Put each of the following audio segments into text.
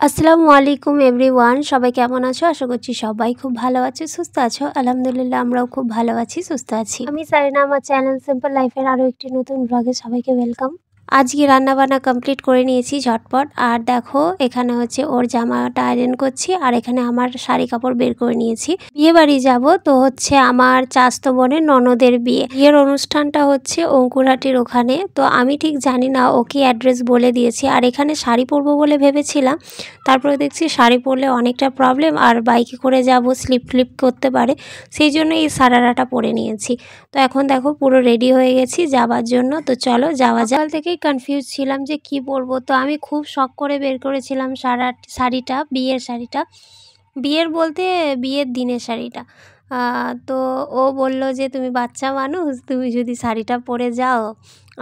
আসসালামু আলাইকুম এভরিওয়ান, সবাই কেমন আছো? আশা করছি সবাই খুব ভালো আছো, সুস্থ আছো। আলহামদুলিল্লাহ আমরাও খুব ভালো আছি, সুস্থ আছি। আমি সারিনা, আমার চ্যানেল সিম্পল লাইফের আরও একটি নতুন ব্লগে সবাইকে ওয়েলকাম। আজকে রান্নাবান্না কমপ্লিট করে নিয়েছি ঝটপট। আর দেখো এখানে হচ্ছে ওর জামাটা আয়রন করছি, আর এখানে আমার শাড়ি কাপড় বের করে নিয়েছি। বিয়ে বাড়ি যাব, তো হচ্ছে আমার চাচাতো বোনের ননদের বিয়ের অনুষ্ঠানটা হচ্ছে অঙ্কুরহাটির ওখানে। তো আমি ঠিক জানি না, ওকে অ্যাড্রেস বলে দিয়েছি। আর এখানে শাড়ি পরবো বলে ভেবেছিলাম, তারপরে দেখছি শাড়ি পরলে অনেকটা প্রবলেম, আর বাইকে করে যাব স্লিপ করতে পারে, সেই জন্য এই সারারাটা পরে নিয়েছি। তো এখন দেখো পুরো রেডি হয়ে গেছি যাবার জন্য। তো চলো যাওয়া যাক। সকাল থেকেই কনফিউজ ছিলাম যে কি পরবো। তো আমি খুব শখ করে বের করেছিলাম শাড়িটা, বিয়ের শাড়িটা। বিয়ের বলতে বিয়ের দিনের শাড়িটা। তো ও বলল যে তুমি বাচ্চা মানুষ, তুমি যদি শাড়িটা পরে যাও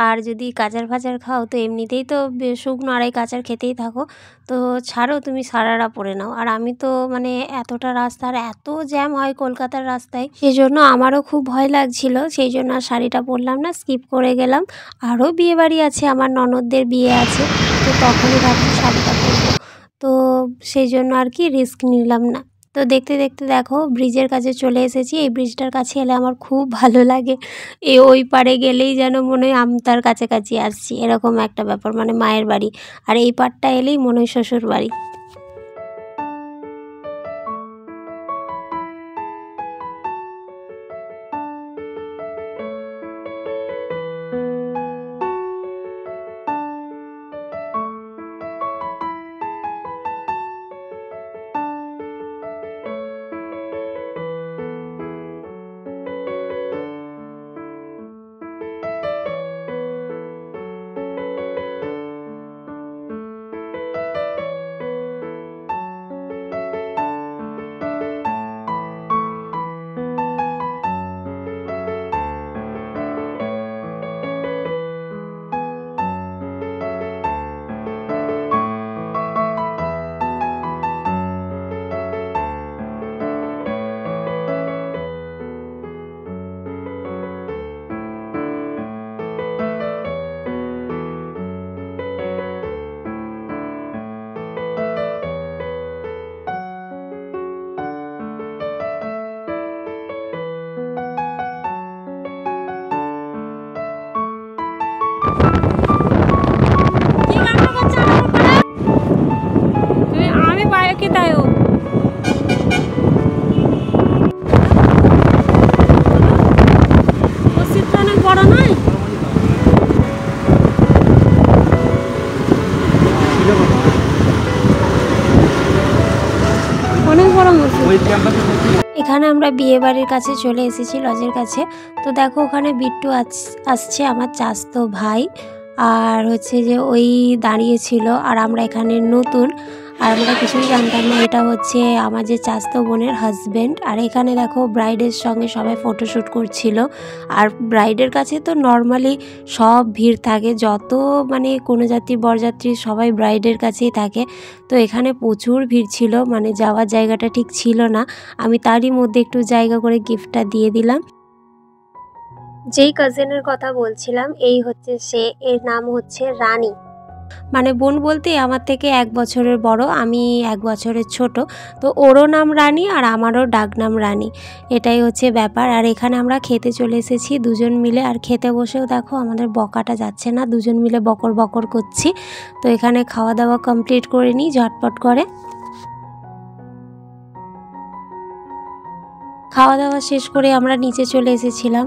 আর যদি কাচার ফাচার খাও, তো এমনিতেই তো শুকনো আড়াই কাচার খেতেই থাকো, তো ছাড়ো, তুমি সারারা পরে নাও। আর আমি তো মানে এতটা রাস্তার এত জ্যাম হয় কলকাতার রাস্তায়, সেই জন্য আমারও খুব ভয় লাগছিল, সেই জন্য আর শাড়িটা পরলাম না, স্কিপ করে গেলাম। আরও বিয়ে বাড়ি আছে, আমার ননদদের বিয়ে আছে, তো তখনই ভাবছি শাড়িটা পরবো, তো সেই জন্য আর কি রিস্ক নিলাম না। তো দেখতে দেখতে দেখো ব্রিজের কাছে চলে এসেছি। এই ব্রিজটার কাছে এলে আমার খুব ভালো লাগে। ওই পারে গেলেই যেন মনে হয় আমতার কাছাকাছি আসছি, এরকম একটা ব্যাপার, মানে মায়ের বাড়ি। আর এই পারটা এলেই মনে হয় শ্বশুর বাড়ি। আমি বাইকে তাই মসজিদটা অনেক বড় নয়, অনেক বড় মসজিদ। এখানে আমরা বিয়ে বাড়ির কাছে চলে এসেছি, লজের কাছে। তো দেখো ওখানে বিট্টু আসছে, আমার চাচাতো ভাই, আর হচ্ছে যে ওই দাঁড়িয়েছিল। আর আমরা এখানে নতুন, আর আমরা কিছুই জানতাম না, এটা হচ্ছে আমার যে চাচাতো বোনের হাজব্যান্ড। আর এখানে দেখো ব্রাইডের সঙ্গে সবাই ফটোশ্যুট করছিল। আর ব্রাইডের কাছে তো নর্মালি সব ভিড় থাকে, যত মানে কোনো যাত্রী বরযাত্রী সবাই ব্রাইডের কাছেই থাকে। তো এখানে প্রচুর ভিড় ছিল, মানে যাওয়ার জায়গাটা ঠিক ছিল না। আমি তারই মধ্যে একটু জায়গা করে গিফটটা দিয়ে দিলাম। যেই কাজিনের কথা বলছিলাম এই হচ্ছে সে, এর নাম হচ্ছে রানী। মানে বোন বলতে আমার থেকে 1 বছরের বড়, আমি 1 বছরের ছোট। তো ওরও নাম রানী আর আমারও ডাক নাম রানী, এটাই হচ্ছে ব্যাপার। আর এখানে আমরা খেতে চলে এসেছি দুজন মিলে। আর খেতে বসেও দেখো আমাদের বকাটা যাচ্ছে না, দুজন মিলে বকর বকর করছি। তো এখানে খাওয়া দাওয়া কমপ্লিট করে নিই ঝটপট করে। খাওয়া দাওয়া শেষ করে আমরা নিচে চলে এসেছিলাম,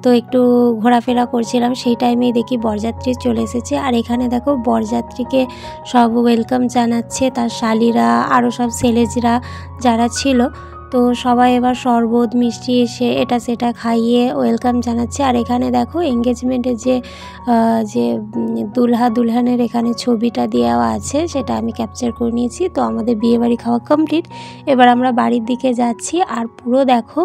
তো একটু ঘোরাফেরা করছিলাম। সেই টাইমেই দেখি বরযাত্রী চলে এসেছে। আর এখানে দেখো বরযাত্রীকে সব ওয়েলকাম জানাচ্ছে, তার শালিরা আরও সব ছেলেজরা যারা ছিল। তো সবাই এবার শরবত মিষ্টি এসে এটা সেটা খাইয়ে ওয়েলকাম জানাচ্ছে। আর এখানে দেখো এঙ্গেজমেন্টের যে যে দুলহা দুলহানের এখানে ছবিটা দেওয়া আছে, সেটা আমি ক্যাপচার করে নিয়েছি। তো আমাদের বিয়েবাড়ি খাওয়া কমপ্লিট, এবার আমরা বাড়ির দিকে যাচ্ছি। আর পুরো দেখো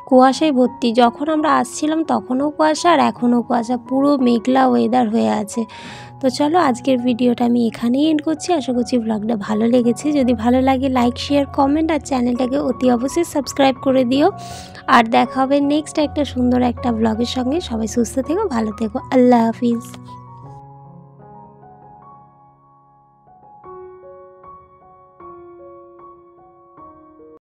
কুয়াশায় ভর্তি, যখন আমরা আসছিলাম তখনও কুয়াশা আর এখনও কুয়াশা, পুরো মেঘলা ওয়েদার হয়ে আছে। তো চলো আজকের ভিডিওটা আমি এখানেই এন্ড করছি। আশা করছি ব্লগটা ভালো লেগেছে। যদি ভালো লাগে লাইক শেয়ার কমেন্ট, আর চ্যানেলটাকে অতি অবশ্যই সাবস্ক্রাইব করে দিও। আর দেখা হবে নেক্সট একটা সুন্দর একটা ব্লগের সঙ্গে। সবাই সুস্থ থেকো, ভালো থেকো, আল্লাহ হাফিজ।